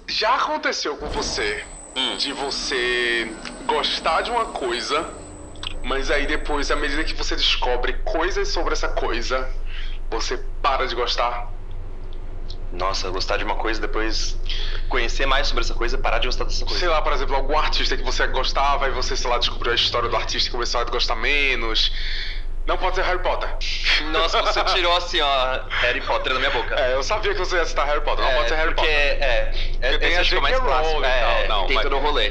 Já aconteceu com você de você gostar de uma coisa, mas aí depois, à medida que você descobre coisas sobre essa coisa, você para de gostar? Nossa, gostar de uma coisa, depois conhecer mais sobre essa coisa, parar de gostar dessa coisa. Sei lá, por exemplo, algum artista que você gostava e você, sei lá, descobriu a história do artista e começou a gostar menos. Não pode ser Harry Potter. Nossa, você tirou assim, ó, Harry Potter da minha boca. Eu sabia que você ia citar Harry Potter, não pode ser Harry Potter. Porque tem a esse acho que é o mais J.K. clássico. Rowling e tal, não, tem mas- todo o rolê.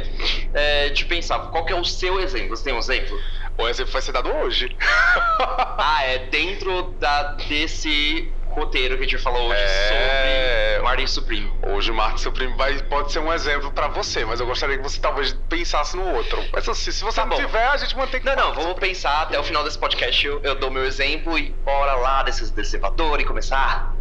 Deixa eu pensar, qual que é o seu exemplo? Você tem um exemplo? O exemplo vai ser dado hoje. Dentro desse roteiro que a gente falou hoje sobre Marty Supreme. Hoje o Marty Supreme pode ser um exemplo pra você, mas eu gostaria que você talvez pensasse no outro. Mas assim, se você Tá não bom. tiver, a gente mantém... Não, vamos pensar até o final desse podcast. Eu dou meu exemplo e bora lá desse elevador e começar.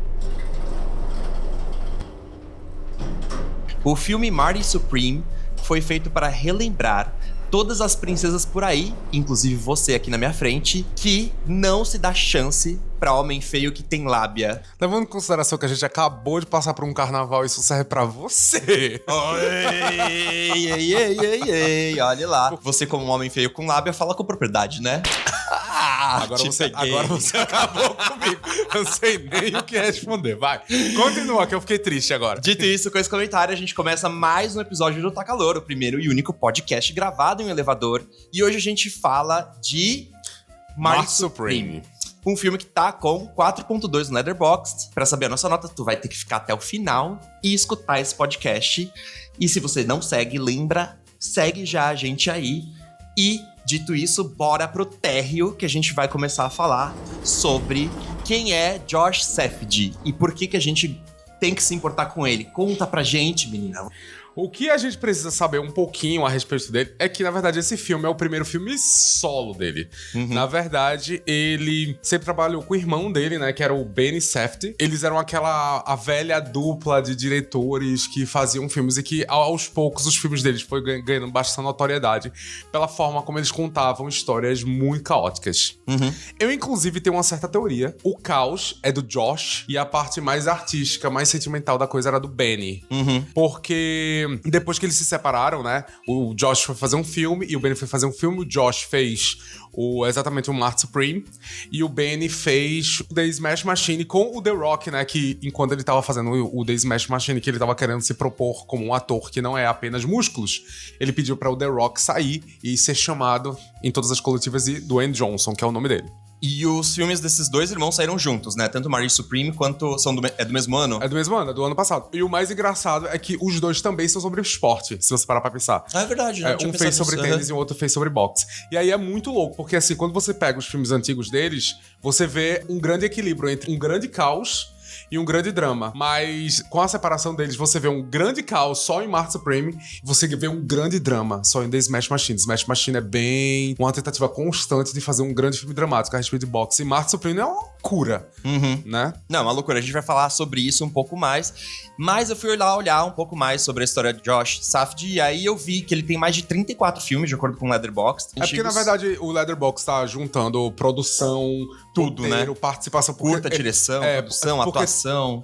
O filme Marty Supreme foi feito para relembrar todas as princesas por aí, inclusive você aqui na minha frente, que não se dá chance pra homem feio que tem lábia. Levando em consideração que a gente acabou de passar por um carnaval, isso serve pra você. Ei, olha lá. Você como um homem feio com lábia, fala com propriedade, né? Agora você acabou comigo. Eu sei nem o que responder. Vai, continua que eu fiquei triste agora. Dito isso, com esse comentário, a gente começa mais um episódio do Tá Calor, o primeiro e único podcast gravado em um elevador. E hoje a gente fala de Marty Supreme. Um filme que tá com 4.2 no Letterboxd. Pra saber a nossa nota, tu vai ter que ficar até o final e escutar esse podcast. E se você não segue, lembra, segue já a gente aí. E, dito isso, bora pro térreo, que a gente vai começar a falar sobre quem é Josh Safdie e por que a gente tem que se importar com ele. Conta pra gente, menina. O que a gente precisa saber um pouquinho a respeito dele é que, na verdade, esse filme é o primeiro filme solo dele. Na verdade, ele sempre trabalhou com o irmão dele, né, que era o Benny Safdie. Eles eram a velha dupla de diretores que faziam filmes e que, aos poucos, os filmes deles foram ganhando bastante notoriedade pela forma como eles contavam histórias muito caóticas. Eu, inclusive, tenho uma certa teoria. O caos é do Josh e a parte mais artística, mais sentimental da coisa era do Benny. Porque depois que eles se separaram, né? O Josh foi fazer um filme e o Benny foi fazer um filme. O Josh fez exatamente o Marty Supreme e o Benny fez o The Smash Machine com o The Rock, né? Que enquanto ele tava fazendo o The Smash Machine, que ele tava querendo se propor como um ator que não é apenas músculos, ele pediu para o The Rock sair e ser chamado em todas as coletivas de Dwayne Johnson, que é o nome dele. E os filmes desses dois irmãos saíram juntos, né? Tanto Marty Supreme quanto... É do mesmo ano? É do mesmo ano, é do ano passado. E o mais engraçado é que os dois também são sobre esporte, se você parar pra pensar. É verdade, né? Um fez sobre tênis e o outro fez sobre boxe. E aí é muito louco, porque assim, quando você pega os filmes antigos deles, você vê um grande equilíbrio entre um grande caos e um grande drama. Mas com a separação deles, você vê um grande caos só em Marty Supreme e você vê um grande drama só em The Smash Machine. Smash Machine é bem uma tentativa constante de fazer um grande filme dramático a respeito de boxe. E Marty Supreme é uma loucura, né? Não, uma loucura. A gente vai falar sobre isso um pouco mais. Mas eu fui lá olhar um pouco mais sobre a história de Josh Safdie e aí eu vi que ele tem mais de 34 filmes, de acordo com o Letterboxd. É porque, na verdade, o Letterboxd tá juntando produção, tudo, roteiro, né? participação. Curta, direção, produção, atuação.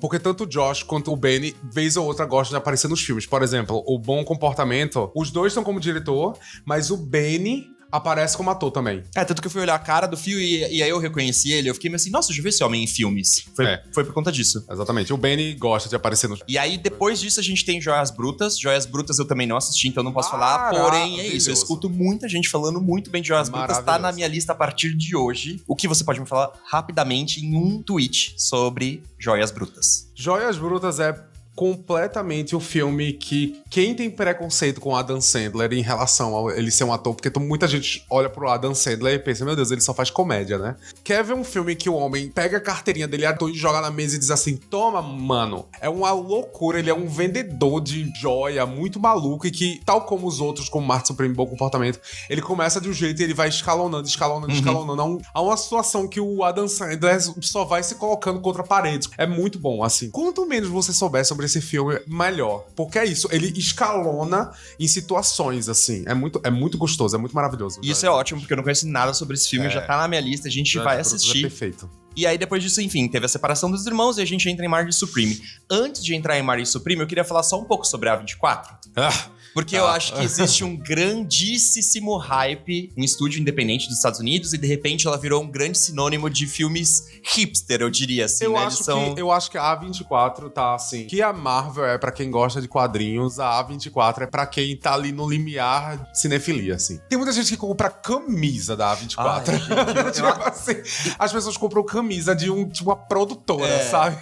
Porque tanto o Josh quanto o Benny, vez ou outra, gostam de aparecer nos filmes. Por exemplo, o Bom Comportamento, os dois estão como diretor, mas o Benny aparece como ator também. Tanto que eu fui olhar a cara do Phil e aí eu reconheci ele. Eu fiquei meio assim, nossa, já vi esse homem em filmes. Foi por conta disso. Exatamente. O Benny gosta de aparecer nos... E aí, depois disso, a gente tem Joias Brutas. Joias Brutas eu também não assisti, então não posso falar. Porém, é isso. Eu escuto muita gente falando muito bem de Joias Brutas. Tá na minha lista a partir de hoje. O que você pode me falar rapidamente em um tweet sobre Joias Brutas? Joias Brutas é completamente o filme que quem tem preconceito com o Adam Sandler em relação a ele ser um ator, porque muita gente olha pro Adam Sandler e pensa, meu Deus, ele só faz comédia, né? Quer ver um filme que o homem pega a carteirinha dele, ator, e joga na mesa e diz assim, toma, mano. É uma loucura, ele é um vendedor de joia muito maluco e que, tal como os outros, como Marty Supreme, Bom Comportamento, ele começa de um jeito e ele vai escalonando. Há uma situação que o Adam Sandler só vai se colocando contra paredes. É muito bom, assim. Quanto menos você souber sobre esse filme melhor. Porque é isso, ele escalona em situações, assim. É muito gostoso, é muito maravilhoso. Isso é ótimo, porque eu não conheço nada sobre esse filme, já tá na minha lista, a gente vai assistir. É perfeito. E aí, depois disso, enfim, teve a separação dos irmãos e a gente entra em Marty Supreme. Antes de entrar em Marty Supreme, eu queria falar só um pouco sobre a A24. Porque eu acho que existe um grandíssimo hype, um estúdio independente dos Estados Unidos, e de repente ela virou um grande sinônimo de filmes hipster, eu diria assim, eu né? acho que a A24 tá assim, que a Marvel é pra quem gosta de quadrinhos, a A24 é pra quem tá ali no limiar cinefilia, assim. Tem muita gente que compra camisa da A24. Ai, tipo assim, as pessoas compram camisa de uma produtora, sabe?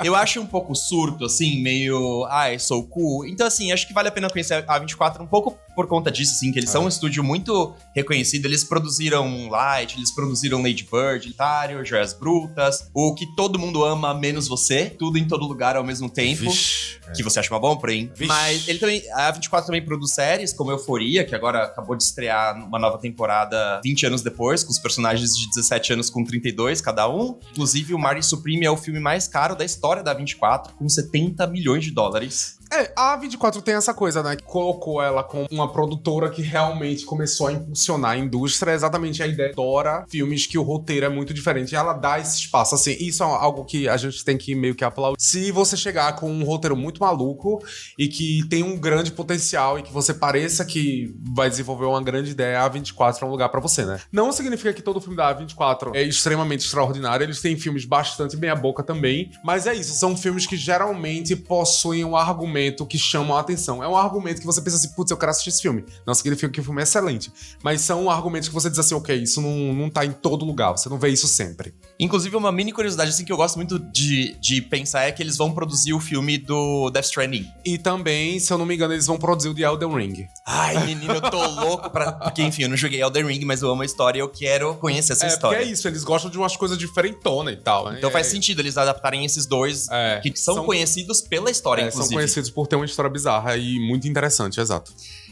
Eu acho um pouco surto, assim, meio... sou cool. Então, assim, acho que vale a pena conhecer a A24 um pouco por conta disso, assim, que eles são um estúdio muito reconhecido. Eles produziram Moonlight, eles produziram Lady Bird, Ontário, Joias Brutas, o que todo mundo ama, menos você. Tudo em todo lugar ao mesmo tempo. Vixe, que você acha uma bom, porém. Mas ele também, a A24 também produz séries, como Euforia, que agora acabou de estrear uma nova temporada 20 anos depois, com os personagens de 17 anos com 32 cada um. Inclusive, o Marty Supreme é o filme mais caro da história da A24, com 70 milhões de dólares. A A24 tem essa coisa, né? Que colocou ela como uma produtora que realmente começou a impulsionar a indústria. Exatamente a ideia. Adora filmes que o roteiro é muito diferente. E ela dá esse espaço, assim. Isso é algo que a gente tem que meio que aplaudir. Se você chegar com um roteiro muito maluco e que tem um grande potencial e que você pareça que vai desenvolver uma grande ideia, a A24 é um lugar pra você, né? Não significa que todo filme da A24 é extremamente extraordinário. Eles têm filmes bastante meia-boca também. Mas é isso. São filmes que geralmente possuem um argumento que chamam a atenção. É um argumento que você pensa assim, putz, eu quero assistir esse filme. Não significa que o filme é excelente. Mas são argumentos que você diz assim, ok, isso não tá em todo lugar. Você não vê isso sempre. Inclusive, uma mini curiosidade, assim, que eu gosto muito de pensar é que eles vão produzir o filme do Death Stranding. E também, se eu não me engano, eles vão produzir o The Elden Ring. Ai, menino, eu tô louco pra... Porque, enfim, eu não joguei Elden Ring, mas eu amo a história e eu quero conhecer essa história. Porque é isso, eles gostam de umas coisas diferentonas e tal. Então faz sentido eles adaptarem esses dois que são conhecidos pela história, inclusive. São conhecidos por ter uma história bizarra e muito interessante, exato.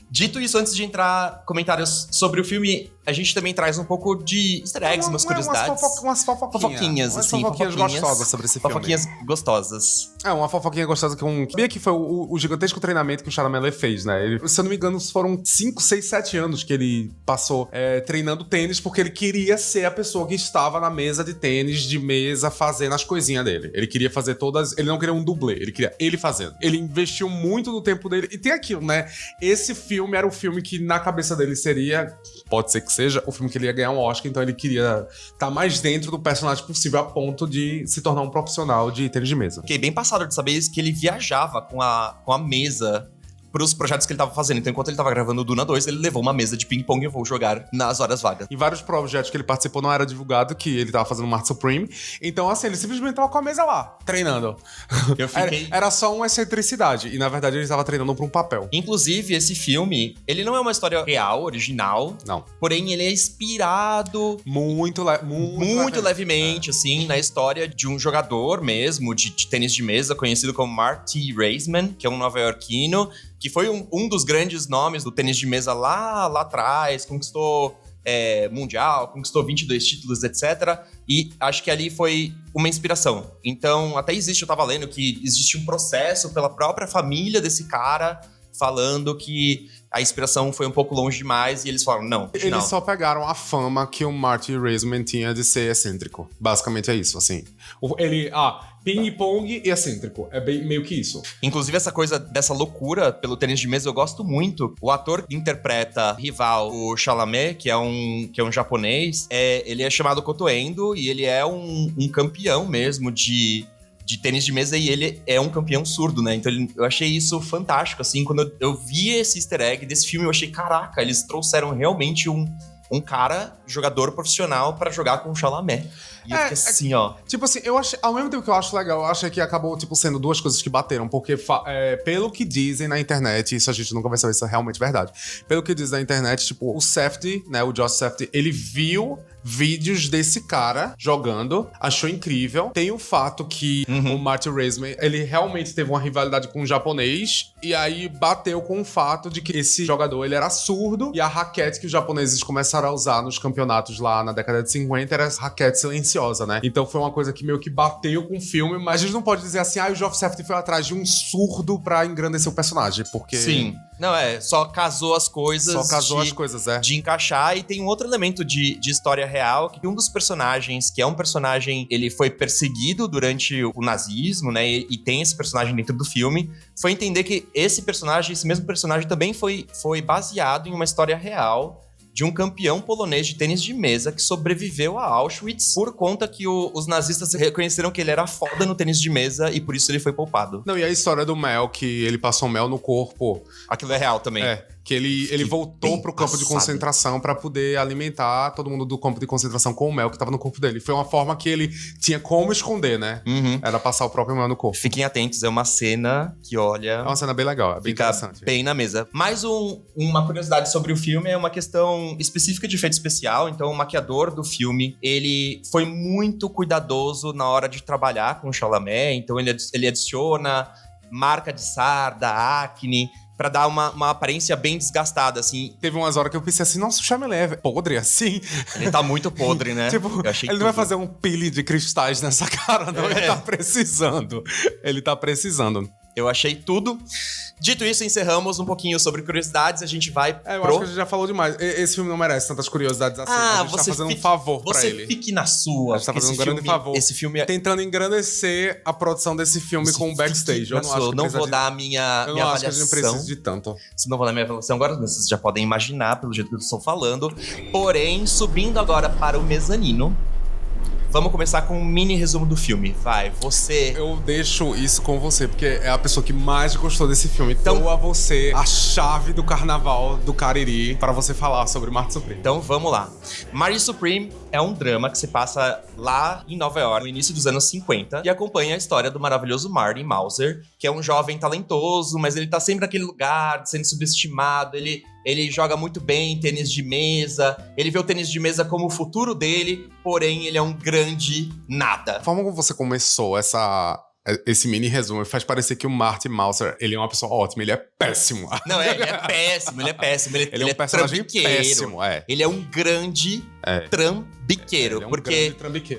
Dito isso, antes de entrar comentários sobre o filme, a gente também traz um pouco de easter eggs, umas curiosidades. Umas fofoquinhas, assim. Fofoquinhas gostosas sobre esse filme. Fofoquinhas gostosas. Uma fofoquinha gostosa que sabia que foi o gigantesco treinamento que o Chalamet fez, né? Ele, se eu não me engano, foram 5, 6, 7 anos que ele passou treinando tênis, porque ele queria ser a pessoa que estava na mesa de tênis, de mesa, fazendo as coisinhas dele. Ele queria fazer todas... Ele não queria um dublê, ele queria ele fazendo. Ele investiu muito do tempo dele. E tem aquilo, né? Esse filme era o filme que na cabeça dele seria, pode ser que seja, o filme que ele ia ganhar um Oscar, então ele queria estar mais dentro do personagem possível a ponto de se tornar um profissional de tênis de mesa. Fiquei bem passado de saber isso, que ele viajava com a mesa pros projetos que ele tava fazendo. Então, enquanto ele tava gravando o Duna 2, ele levou uma mesa de ping-pong e eu vou jogar nas horas vagas. Em vários projetos que ele participou não era divulgado que ele tava fazendo Marty Supreme. Então, assim, ele simplesmente tava com a mesa lá, treinando. Eu fiquei... Era só uma excentricidade. E, na verdade, ele tava treinando pra um papel. Inclusive, esse filme, ele não é uma história real, original. Não. Porém, ele é inspirado... Muito levemente, assim, na história de um jogador mesmo, de tênis de mesa, conhecido como Marty Raisman, que é um nova-iorquino, que foi um dos grandes nomes do tênis de mesa lá atrás, conquistou mundial, conquistou 22 títulos, etc. E acho que ali foi uma inspiração. Então, até existe, eu tava lendo, que existe um processo pela própria família desse cara falando que a inspiração foi um pouco longe demais e eles falaram, não. Eles só pegaram a fama que o Marty Raisman tinha de ser excêntrico. Basicamente é isso, assim. Ele, ping-pong e excêntrico. É bem meio que isso. Inclusive, essa coisa dessa loucura pelo tênis de mesa, eu gosto muito. O ator que interpreta rival, o Chalamet, que é um japonês, ele é chamado Koto Endo e ele é um campeão mesmo de tênis de mesa e ele é um campeão surdo, né? Então eu achei isso fantástico, assim. Quando eu vi esse easter egg desse filme, eu achei, caraca, eles trouxeram realmente um cara, jogador profissional, pra jogar com o Chalamet. E eu fiquei assim, ó. Tipo assim, eu achei, ao mesmo tempo que eu acho legal, eu acho que acabou, tipo, sendo duas coisas que bateram. Porque, pelo que dizem na internet, isso a gente nunca vai saber se é realmente verdade. Pelo que dizem na internet, tipo, o Safdie, né, o Josh Safdie, ele viu vídeos desse cara jogando, achou incrível. Tem o fato que o Marty Raisman, ele realmente teve uma rivalidade com um japonês, e aí bateu com o fato de que esse jogador, ele era surdo, e a raquete que os japoneses começaram a usar nos campeonatos lá na década de 50 era raquete silenciosa, né? Então foi uma coisa que meio que bateu com o filme, mas a gente não pode dizer assim, o Geoff Safdie foi atrás de um surdo pra engrandecer o personagem, porque... Sim. Não, só casou as coisas. Só casou as coisas, de encaixar. E tem um outro elemento de história real, que um dos personagens, que é um personagem, ele foi perseguido durante o nazismo, né? E tem esse personagem dentro do filme. Foi entender que esse mesmo personagem também foi baseado em uma história real de um campeão polonês de tênis de mesa que sobreviveu a Auschwitz por conta que os nazistas reconheceram que ele era foda no tênis de mesa e por isso ele foi poupado. Não, e a história do mel, que ele passou mel no corpo. Aquilo é real também. Que ele voltou pro campo de concentração pra poder alimentar todo mundo do campo de concentração com o mel que tava no corpo dele. Foi uma forma que ele tinha como esconder, né? Uhum. Era passar o próprio mel no corpo. Fiquem atentos, é uma cena que, olha... É uma cena bem legal, é bem interessante. Bem na mesa. Mais uma curiosidade sobre o filme é uma questão específica de efeito especial. Então, o maquiador do filme, ele foi muito cuidadoso na hora de trabalhar com o Chalamet. Então, ele adiciona marca de sarda, acne... pra dar uma aparência bem desgastada, assim. Teve umas horas que eu pensei assim, nossa, o Chalamet é podre assim? Ele tá muito podre, né? Tipo, ele não vai fazer um pile de cristais nessa cara, não. Ele tá precisando. Ele tá precisando. Eu achei tudo. Dito isso, encerramos um pouquinho sobre curiosidades. A gente vai eu acho que a gente já falou demais. Esse filme não merece tantas curiosidades assim. A gente tá fazendo um favor pra ele. Você fique na sua. A gente tá fazendo um grande favor. Esse filme tentando engrandecer a produção desse filme com o backstage. Eu não acho que não vou dar a minha avaliação. Eu não acho que a gente precisa de tanto. Não vou dar minha avaliação agora, vocês já podem imaginar pelo jeito que eu estou falando. Porém, subindo agora para o mezanino, vamos começar com um mini resumo do filme. Vai, você... Eu deixo isso com você, porque é a pessoa que mais gostou desse filme. Então, a você a chave do carnaval do Cariri para você falar sobre Marty Supreme. Então, vamos lá. Marty Supreme é um drama que se passa lá em Nova York, no início dos anos 50, e acompanha a história do maravilhoso Marty Mauser, que é um jovem talentoso, mas ele tá sempre naquele lugar, sendo subestimado, ele joga muito bem tênis de mesa, ele vê o tênis de mesa como o futuro dele, porém ele é um grande nada. A forma como você começou esse mini resumo faz parecer que o Marty Mauser, ele é uma pessoa ótima, ele é péssimo. Não, ele é péssimo, ele é péssimo. Ele é um personagem péssimo, Ele é um grande trambiqueiro, porque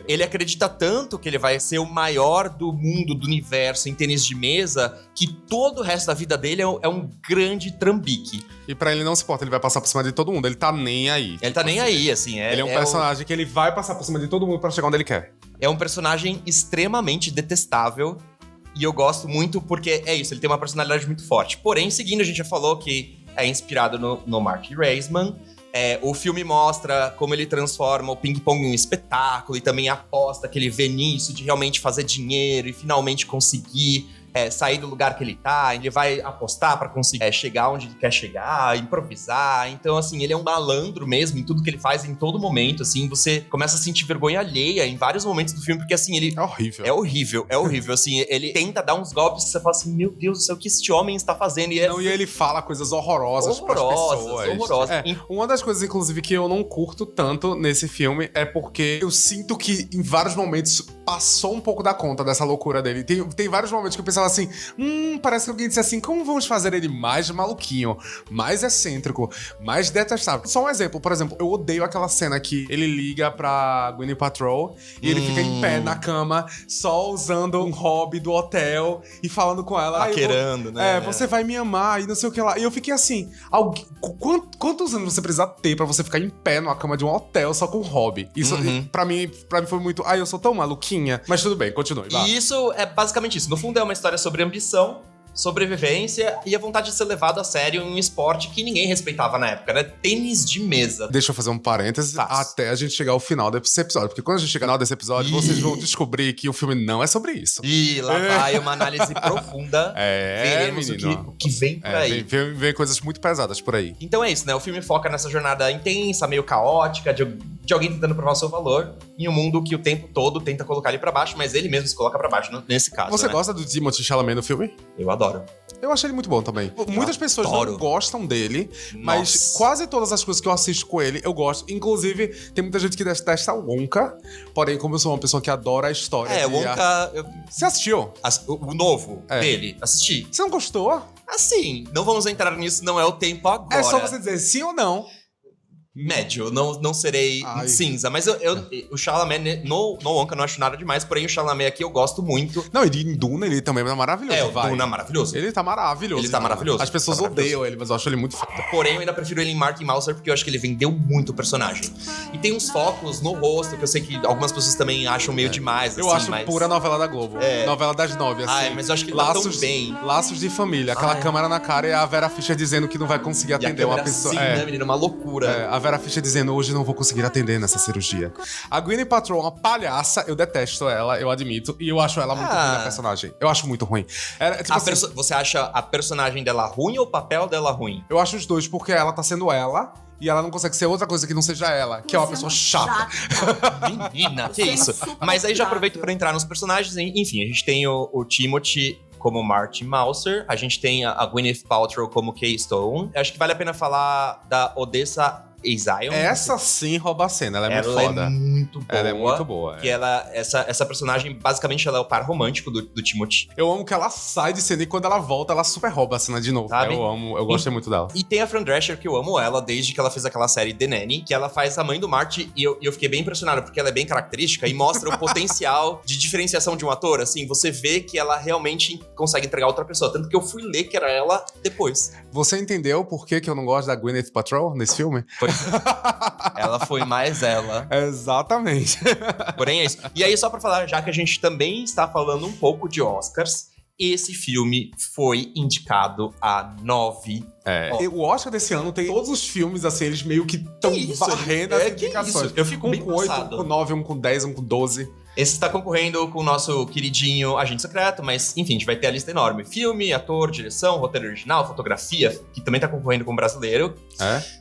ele acredita tanto que ele vai ser o maior do mundo, do universo em tênis de mesa, que todo o resto da vida dele é um grande trambique. E pra ele não se importa, ele vai passar por cima de todo mundo, ele tá nem aí. Ele tá nem aí, assim. Ele é um personagem que ele vai passar por cima de todo mundo pra chegar onde ele quer. É um personagem extremamente detestável. E eu gosto muito porque é isso, ele tem uma personalidade muito forte. Porém, seguindo, a gente já falou que é inspirado no Mark Raisman. O filme mostra como ele transforma o ping-pong em um espetáculo e também aposta que ele vê nisso de realmente fazer dinheiro e finalmente conseguir sair do lugar que ele tá. Ele vai apostar pra conseguir chegar onde ele quer chegar, improvisar. Então, assim, ele é um malandro mesmo em tudo que ele faz, em todo momento, assim. Você começa a sentir vergonha alheia em vários momentos do filme, porque, assim, ele... É horrível. É horrível, assim. Ele tenta dar uns golpes que você fala assim, meu Deus do céu, o que este homem está fazendo? E ele fala coisas horrorosas pras pessoas. Horrorosas. Uma das coisas, inclusive, que eu não curto tanto nesse filme é porque eu sinto que, em vários momentos, passou um pouco da conta dessa loucura dele. Tem vários momentos que eu pensava assim, parece que alguém disse assim, como vamos fazer ele mais maluquinho, mais excêntrico, mais detestável? Só um exemplo, por exemplo, eu odeio aquela cena que ele liga pra Gwyneth Paltrow e ele fica em pé na cama, só usando um hobby do hotel e falando com ela. Paquerando, né? Você vai me amar e não sei o que lá. E eu fiquei assim, quantos anos você precisa ter pra você ficar em pé numa cama de um hotel só com hobby? Isso, pra mim foi muito, eu sou tão maluquinha. Mas tudo bem, continue. E isso é basicamente isso. No fundo é uma história sobre ambição, sobrevivência e a vontade de ser levado a sério em um esporte que ninguém respeitava na época, né? Tênis de mesa. Deixa eu fazer um parênteses até a gente chegar ao final desse episódio, porque quando a gente chegar no final desse episódio, vocês vão descobrir que o filme não é sobre isso. E lá vai uma análise profunda. Veremos o que vem por aí. Vem coisas muito pesadas por aí. Então é isso, né? O filme foca nessa jornada intensa, meio caótica, de alguém tentando provar o seu valor em um mundo que o tempo todo tenta colocar ele pra baixo, mas ele mesmo se coloca pra baixo, nesse caso. Você gosta do Timothée Chalamet no filme? Eu adoro. Eu achei ele muito bom também. Muitas pessoas não gostam dele, mas quase todas as coisas que eu assisto com ele, eu gosto. Inclusive, tem muita gente que detesta o Wonka, porém, como eu sou uma pessoa que adora a história... Wonka... Você assistiu? O novo dele, assisti. Você não gostou? Assim, não vamos entrar nisso, não é o tempo agora. É só você dizer sim ou não. médio, não serei cinza. Mas o Chalamet no Wonka eu não acho nada demais, porém o Chalamet aqui eu gosto muito. Não, e em Duna ele também é maravilhoso. O Duna é maravilhoso. Ele tá maravilhoso. Ele tá maravilhoso. As pessoas odeiam ele, mas eu acho ele muito foda. Porém, eu ainda prefiro ele em Martin Mauser porque eu acho que ele vendeu muito o personagem. E tem uns focos no rosto que eu sei que algumas pessoas também acham meio demais, eu acho pura novela da Globo. Novela das 9, assim. Mas eu acho que ele tá tão bem. Laços de família. Aquela câmera na cara e a Vera Fischer dizendo que não vai conseguir atender uma pessoa. Né, menina? Uma loucura. A Vera Fischer dizendo, hoje não vou conseguir atender nessa cirurgia. A Gwyneth Paltrow é uma palhaça, eu detesto ela, eu admito. E eu acho ela muito ruim na personagem. Eu acho muito ruim. Você acha a personagem dela ruim ou o papel dela ruim? Eu acho os dois, porque ela tá sendo ela. E ela não consegue ser outra coisa que não seja ela, que é uma pessoa chata. Menina, que isso? Mas aí já aproveito pra entrar nos personagens. Enfim, a gente tem o Timothy como Martin Mauser, a gente tem a Gwyneth Paltrow como Kay Stone. Acho que vale a pena falar da Odessa Zion. Essa sim rouba a cena, ela é muito foda. Ela é muito boa. Ela é muito boa. Que essa personagem, basicamente, ela é o par romântico do Timothy. Eu amo que ela sai de cena e quando ela volta, ela super rouba a cena de novo. Sabe? Eu gostei muito dela. E tem a Fran Drescher, que eu amo ela desde que ela fez aquela série The Nanny, que ela faz a mãe do Marty, e eu fiquei bem impressionado, porque ela é bem característica e mostra o potencial de diferenciação de um ator, assim, você vê que ela realmente consegue entregar outra pessoa, tanto que eu fui ler que era ela depois. Você entendeu por que eu não gosto da Gwyneth Paltrow nesse filme? Ela foi mais ela. Exatamente. Porém é isso. E aí, só pra falar, já que a gente também está falando um pouco de Oscars, esse filme foi indicado a 9 Oscars. O Oscar desse ano tem todos os filmes, assim, eles meio que estão varrendo as indicações. Eu fico bem com 8, passado. um com 9, um com 10, um com 12. Esse está concorrendo com o nosso queridinho Agente Secreto, mas enfim, a gente vai ter a lista enorme. Filme, ator, direção, roteiro original, fotografia, que também tá concorrendo com o brasileiro.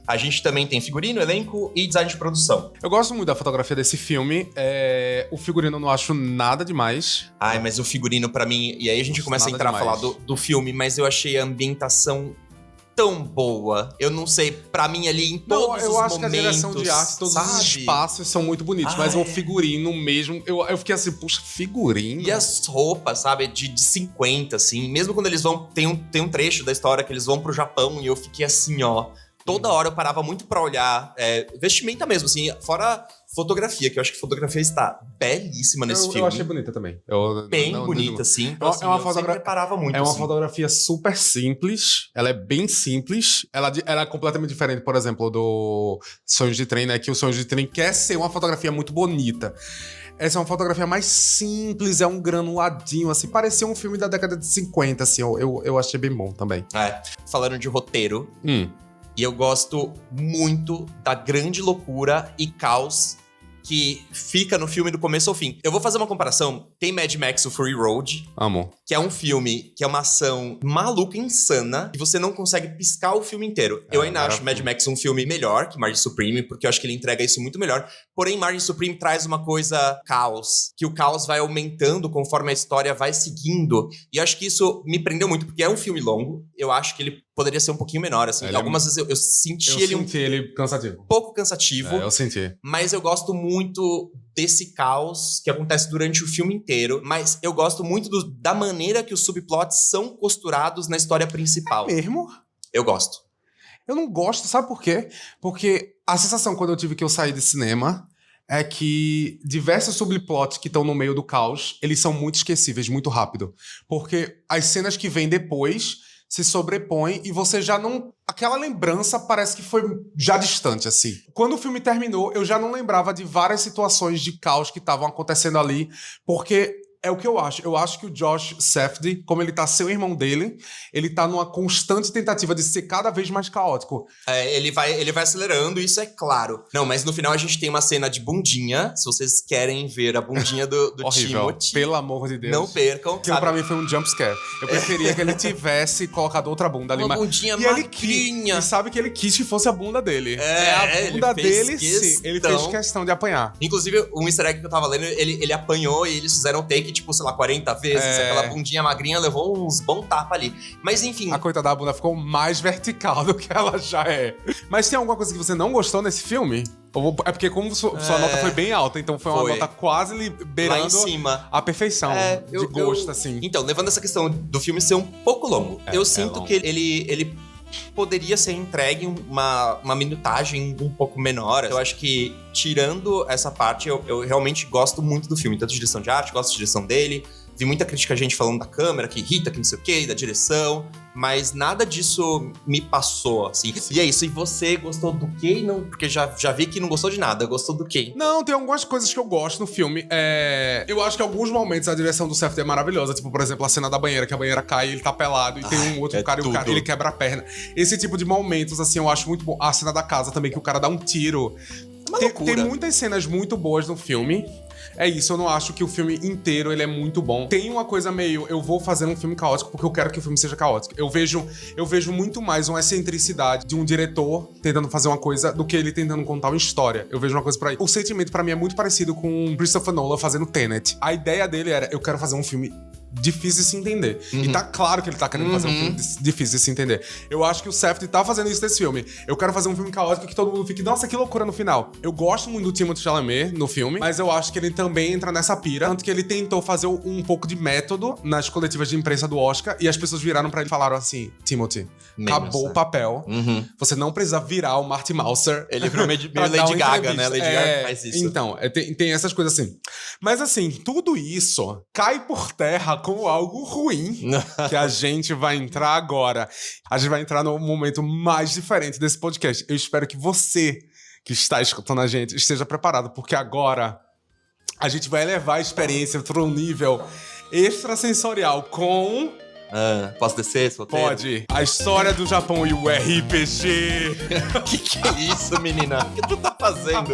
A gente também tem figurino, elenco e design de produção. Eu gosto muito da fotografia desse filme. O figurino eu não acho nada demais. Mas o figurino pra mim... E aí a gente começa a entrar a falar do filme, mas eu achei a ambientação tão boa. Eu não sei, pra mim ali em todos os momentos... Eu acho que a direção de arte, todos os espaços são muito bonitos, mas o figurino mesmo, eu fiquei assim, puxa, figurino? E as roupas, sabe, de 50, assim, mesmo quando eles vão... Tem um trecho da história que eles vão pro Japão e eu fiquei assim, ó... Toda hora eu parava muito pra olhar vestimenta mesmo, assim, fora fotografia, que eu acho que a fotografia está belíssima nesse filme. Eu achei bonita também. Bem bonita, sim. Então, assim, eu sempre parava muito. É uma fotografia super simples, ela é bem simples, ela é completamente diferente, por exemplo, do Sonhos de Trem, né, que o Sonhos de Trem quer ser uma fotografia muito bonita. Essa é uma fotografia mais simples, é um granuladinho, assim, parecia um filme da década de 50, assim, eu achei bem bom também. Falando de roteiro... E eu gosto muito da grande loucura e caos que fica no filme do começo ao fim. Eu vou fazer uma comparação. Tem Mad Max, o Fury Road. Amo. Que é um filme, que é uma ação maluca, insana, que você não consegue piscar o filme inteiro. Eu ainda acho Mad Max um filme melhor que Margin Supreme, porque eu acho que ele entrega isso muito melhor. Porém, Margin Supreme traz uma coisa caos, que o caos vai aumentando conforme a história vai seguindo. E eu acho que isso me prendeu muito, porque é um filme longo. Eu acho que ele poderia ser um pouquinho menor, assim. Algumas vezes eu senti ele cansativo. Um pouco cansativo. Eu senti. Mas eu gosto muito desse caos que acontece durante o filme inteiro. Mas eu gosto muito da maneira que os subplots são costurados na história principal. É mesmo? Eu gosto. Eu não gosto, sabe por quê? Porque a sensação quando eu tive que eu saí de cinema é que diversos subplots que estão no meio do caos, eles são muito esquecíveis, muito rápido. Porque as cenas que vêm depois se sobrepõem e você já não... Aquela lembrança parece que foi já distante, assim. Quando o filme terminou, eu já não lembrava de várias situações de caos que estavam acontecendo ali, porque... É o que eu acho. Eu acho que o Josh Safdie, como ele tá seu irmão dele, ele tá numa constante tentativa de ser cada vez mais caótico. Ele vai acelerando, isso é claro. Não, mas no final a gente tem uma cena de bundinha. Se vocês querem ver a bundinha do horrível. Timothy... Pelo amor de Deus. Não percam. Aquilo pra mim foi um jump scare. Eu preferia que ele tivesse colocado outra bunda ali. Uma bundinha magrinha. E sabe que ele quis que fosse a bunda dele. A bunda dele, sim. Ele fez questão de apanhar. Inclusive, um easter egg que eu tava lendo, ele apanhou e eles fizeram take, tipo, sei lá, 40 vezes. Aquela bundinha magrinha levou uns bons tapas ali. Mas enfim... A coitada da bunda ficou mais vertical do que ela já é. Mas tem alguma coisa que você não gostou nesse filme? É porque como sua nota foi bem alta, então foi uma nota quase beirando lá em cima. A perfeição de gosto, assim. Então, levando essa questão do filme ser um pouco longo, eu sinto que ele poderia ser entregue uma minutagem um pouco menor. Eu acho que, tirando essa parte, eu realmente gosto muito do filme. Tanto de direção de arte, gosto da direção dele. Vi muita crítica, gente falando da câmera, que irrita, que não sei o quê, da direção. Mas nada disso me passou, assim. E é isso. E você gostou do quê? Não, porque já vi que não gostou de nada. Gostou do quê? Não, tem algumas coisas que eu gosto no filme. Eu acho que em alguns momentos a direção do Safdie é maravilhosa. Tipo, por exemplo, a cena da banheira, que a banheira cai e ele tá pelado. E tem um outro cara e o cara ele quebra a perna. Esse tipo de momentos, assim, eu acho muito bom. A cena da casa também, que o cara dá um tiro. Tem muitas cenas muito boas no filme. É isso, eu não acho que o filme inteiro ele é muito bom. Tem uma coisa meio, eu vou fazer um filme caótico porque eu quero que o filme seja caótico. Eu vejo muito mais uma excentricidade de um diretor tentando fazer uma coisa do que ele tentando contar uma história. Eu vejo uma coisa por aí. O sentimento pra mim é muito parecido com Christopher Nolan fazendo Tenet. A ideia dele era, eu quero fazer um filme difícil de se entender. E tá claro que ele tá querendo fazer um filme difícil de se entender. Eu acho que o Safdie tá fazendo isso nesse filme. Eu quero fazer um filme caótico que todo mundo fique, nossa, que loucura no final. Eu gosto muito do Timothée Chalamet no filme, mas eu acho que ele também entra nessa pira. Tanto que ele tentou fazer um pouco de método nas coletivas de imprensa do Oscar e as pessoas viraram pra ele e falaram assim, Timothée, acabou o papel. Você não precisa virar o Marty Mauser. Ele virou meio Lady Gaga, né? Lady Gaga faz isso. Então, tem essas coisas assim. Mas assim, tudo isso cai por terra como algo ruim que a gente vai entrar agora. A gente vai entrar no momento mais diferente desse podcast. Eu espero que você que está escutando a gente esteja preparado, porque agora a gente vai elevar a experiência para um nível extrasensorial com... posso descer, solteiro? Pode. A história do Japão e o RPG. Que é isso, menina? O que tu tá fazendo?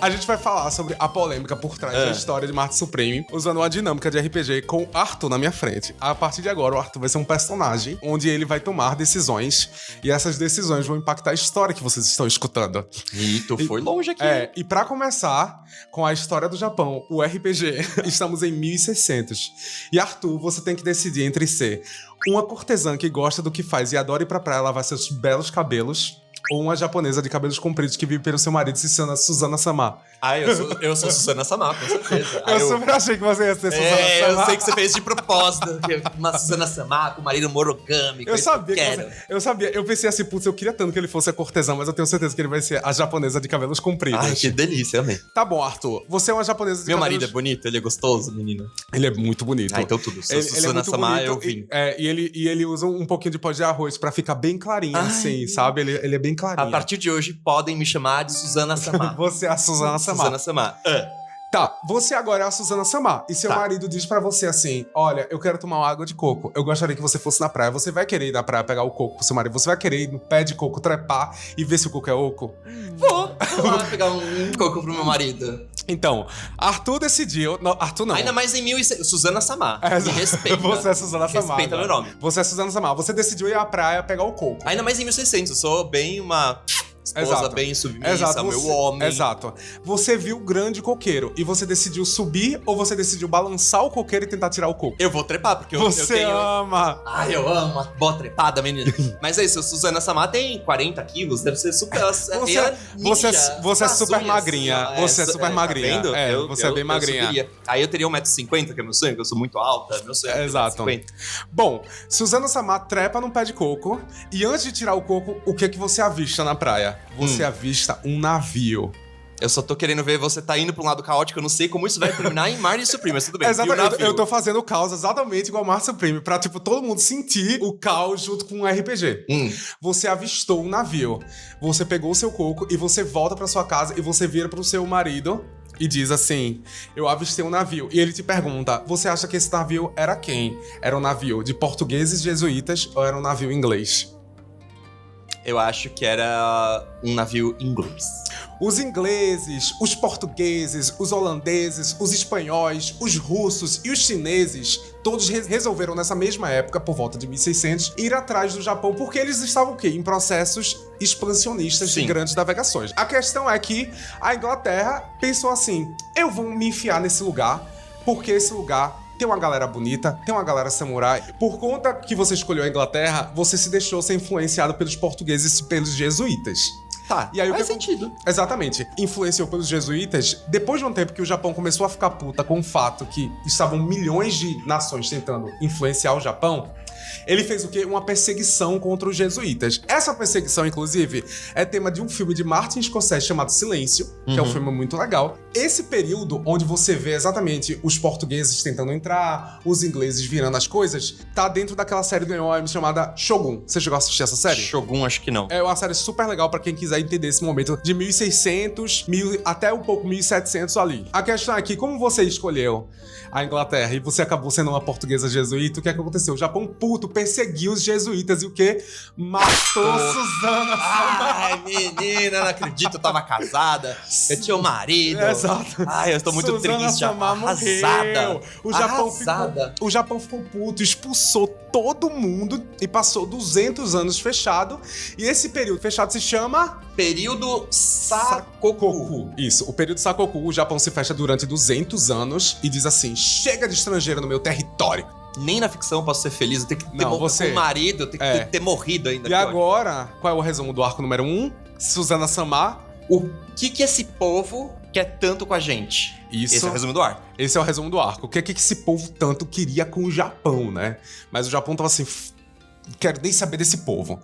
A gente vai falar sobre a polêmica por trás da história de Marte Supreme, usando uma dinâmica de RPG com Arthur na minha frente. A partir de agora, o Arthur vai ser um personagem onde ele vai tomar decisões e essas decisões vão impactar a história que vocês estão escutando. E tu foi longe aqui. E pra começar com a história do Japão, o RPG, estamos em 1600. E Arthur, você tem que decidir entre ser uma cortesã que gosta do que faz e adora ir pra praia lavar seus belos cabelos, ou uma japonesa de cabelos compridos que vive pelo seu marido, Suzana Samar. Eu sou Suzana Samar, com certeza. Eu super achei que você ia ser Suzana Samar. Eu sei que você fez de propósito. Uma Suzana Samar com marido monogâmico. Eu sabia. Eu pensei assim, putz, eu queria tanto que ele fosse a cortesã, mas eu tenho certeza que ele vai ser a japonesa de cabelos compridos. Ai, que delícia, amei. Tá bom, Arthur. Você é uma japonesa de Meu cabelos... marido é bonito? Ele é gostoso, menina? Ele é muito bonito. Então tudo. Suzana Samar, eu vim. E ele usa um pouquinho de pó de arroz pra ficar bem clarinho, assim, sabe? Ele é bem clarinho. A partir de hoje, podem me chamar de Suzana Samar. Você é a Suzana Samar. Suzana Samar. Tá, você agora é a Suzana Samar. E seu marido diz pra você assim, olha, eu quero tomar uma água de coco. Eu gostaria que você fosse na praia. Você vai querer ir na praia pegar o coco pro seu marido? Você vai querer ir no pé de coco, trepar e ver se o coco é oco? Vou lá pegar um coco pro meu marido. Então, Arthur decidiu... Não, Arthur não. Ainda mais em 1600. Suzana Samar. Me respeita. Você é Suzana Samar. Respeita meu nome. Você é Suzana Samar. Você decidiu ir à praia pegar o coco. Ainda mais em 1600. Eu sou bem uma... esposa bem submissa, meu homem. Exato. Você viu o grande coqueiro e você decidiu subir ou você decidiu balançar o coqueiro e tentar tirar o coco? Eu vou trepar, porque eu tenho... ama! Ai, eu amo uma boa trepada, menina. Mas é isso, Suzana Samar tem 40 quilos, deve ser super... Você é super magrinha. Você é super magrinha. Tá vendo? Você é bem magrinha. Aí eu teria 1,50m, que é meu sonho, que eu sou muito alta. Meu sonho é 1,50m. Bom, Suzana Samar trepa num pé de coco e antes de tirar o coco, o que é que você avista na praia? Você avista um navio. Eu só tô querendo ver, você tá indo pra um lado caótico, eu não sei como isso vai terminar em Marte Supreme, mas tudo bem. Exatamente, eu tô fazendo o caos exatamente igual Marte Supreme, pra, tipo, todo mundo sentir o caos junto com o RPG. Você avistou um navio, você pegou o seu coco e você volta pra sua casa e você vira pro seu marido e diz assim, eu avistei um navio. E ele te pergunta, você acha que esse navio era quem? Era um navio de portugueses jesuítas ou era um navio inglês? Eu acho que era um navio inglês. Os ingleses, os portugueses, os holandeses, os espanhóis, os russos e os chineses, todos resolveram nessa mesma época, por volta de 1600, ir atrás do Japão, porque eles estavam o quê? Em processos expansionistas de grandes navegações. A questão é que a Inglaterra pensou assim, eu vou me enfiar nesse lugar, porque esse lugar... tem uma galera bonita, tem uma galera samurai. Por conta que você escolheu a Inglaterra, você se deixou ser influenciado pelos portugueses e pelos jesuítas. Tá, e aí, faz sentido. Exatamente. Influenciou pelos jesuítas. Depois de um tempo que o Japão começou a ficar puta com o fato que estavam milhões de nações tentando influenciar o Japão, Ele fez o quê? Uma perseguição contra os jesuítas. Essa perseguição, inclusive, é tema de um filme de Martin Scorsese chamado Silêncio, que é um filme muito legal. Esse período onde você vê exatamente os portugueses tentando entrar, os ingleses virando as coisas, tá dentro daquela série do Neil chamada Shogun. Você chegou a assistir essa série? Shogun, acho que não. É uma série super legal pra quem quiser entender esse momento de 1600, até um pouco 1700 ali. A questão é que, como você escolheu a Inglaterra e você acabou sendo uma portuguesa jesuíta, o que é que aconteceu? O Japão puto perseguiu os jesuítas e o quê? Matou Suzana Samar. Ai, menina, não acredito, eu tava casada, eu tinha um marido. Exato. Ai, eu estou muito Suzana triste, Samar arrasada. morreu. O Japão ficou puto, expulsou todo mundo e passou 200 anos fechado. E esse período fechado se chama... Período Sakoku. Isso, o período Sakoku, o Japão se fecha durante 200 anos e diz assim, chega de estrangeiro no meu território. Nem na ficção eu posso ser feliz, eu tenho que ter Não, você... com o marido, eu tenho que ter morrido ainda. E agora, qual é o resumo do arco número 1? Suzana Samar. O que esse povo quer tanto com a gente? Isso. Esse é o resumo do arco. Esse é o resumo do arco. O que esse povo tanto queria com o Japão, né? Mas o Japão tava assim... Quero nem saber desse povo,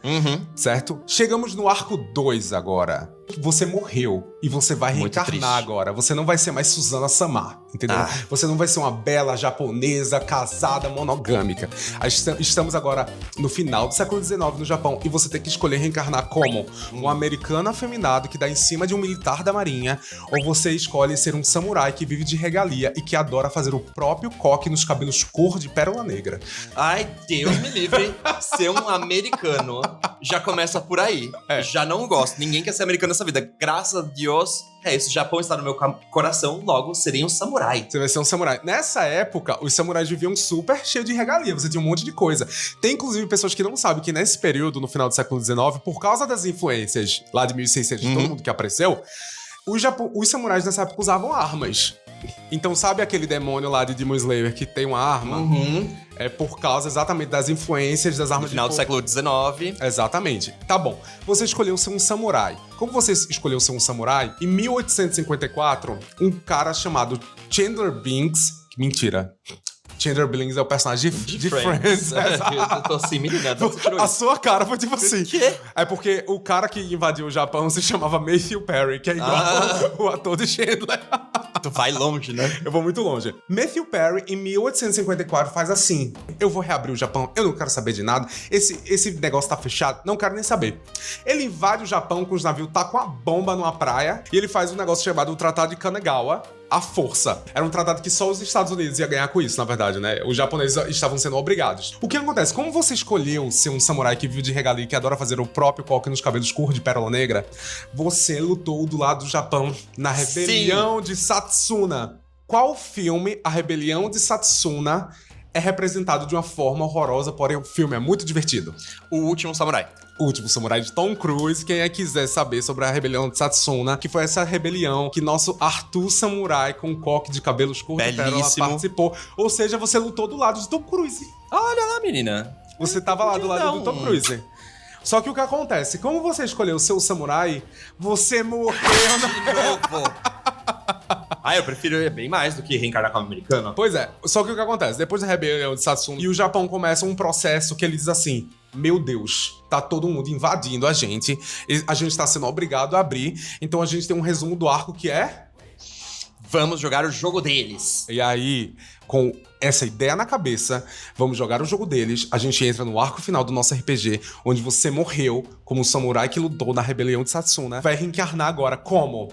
certo? Chegamos no arco 2 agora. Você morreu e você vai reencarnar agora. Você não vai ser mais Suzana Samar, entendeu? Você não vai ser uma bela japonesa, casada, monogâmica. Estamos agora no final do século XIX no Japão e você tem que escolher reencarnar como um americano afeminado que dá em cima de um militar da marinha, ou você escolhe ser um samurai que vive de regalia e que adora fazer o próprio coque nos cabelos cor de pérola negra. Ai, Deus me livre. Ser um americano já começa por aí. Já não gosto. Ninguém quer ser americano nessa vida. Graças a Deus, é isso. O Japão está no meu coração, logo serei um samurai. Você vai ser um samurai. Nessa época, os samurais viviam super cheio de regalia. Você tinha um monte de coisa. Tem, inclusive, pessoas que não sabem que nesse período, no final do século XIX, por causa das influências lá de 1600, de todo mundo que apareceu, os samurais nessa época usavam armas. Então, sabe aquele demônio lá de Demon Slayer que tem uma arma? É por causa exatamente das influências das armas no final do século XIX. Exatamente. Tá bom. Você escolheu ser um samurai. Como você escolheu ser um samurai, em 1854, um cara chamado Chandler Bing... Mentira. Chandler Bing é o personagem de Friends. Eu tô assim, menina, a sua cara foi tipo assim. O quê? É porque o cara que invadiu o Japão se chamava Matthew Perry, que é igual o ator de Chandler. Tu vai longe, né? Eu vou muito longe. Matthew Perry, em 1854, faz assim. Eu vou reabrir o Japão, eu não quero saber de nada. Esse negócio tá fechado, não quero nem saber. Ele invade o Japão com os navios, tá com a bomba numa praia, e ele faz um negócio chamado o Tratado de Kanagawa, à força. Era um tratado que só os Estados Unidos iam ganhar com isso, na verdade, né? Os japoneses estavam sendo obrigados. O que acontece? Como você escolheu ser um samurai que vive de regalia e que adora fazer o próprio coque nos cabelos cor de pérola negra, você lutou do lado do Japão na Rebelião de Satsuna. Qual filme, A Rebelião de Satsuna, é representado de uma forma horrorosa, porém o filme é muito divertido? O Último Samurai. O Último Samurai de Tom Cruise. Quem quiser saber sobre a rebelião de Satsuna, que foi essa rebelião que nosso Arthur Samurai com um coque de cabelos cor de pérola participou. Ou seja, você lutou do lado de Tom Cruise. Olha lá, menina. Você tava lá do lado do Tom Cruise. Só que o que acontece? Como você escolheu o seu samurai, você morreu de novo. Eu prefiro bem mais do que reencarnar como americano. Pois é. Só que o que acontece? Depois da rebelião de Satsuna, e o Japão começa um processo que ele diz assim: meu Deus, tá todo mundo invadindo a gente tá sendo obrigado a abrir, então a gente tem um resumo do arco que é... Vamos jogar o jogo deles. E aí, com essa ideia na cabeça, vamos jogar o jogo deles, a gente entra no arco final do nosso RPG, onde você morreu como um samurai que lutou na rebelião de Satsuna, vai reencarnar agora como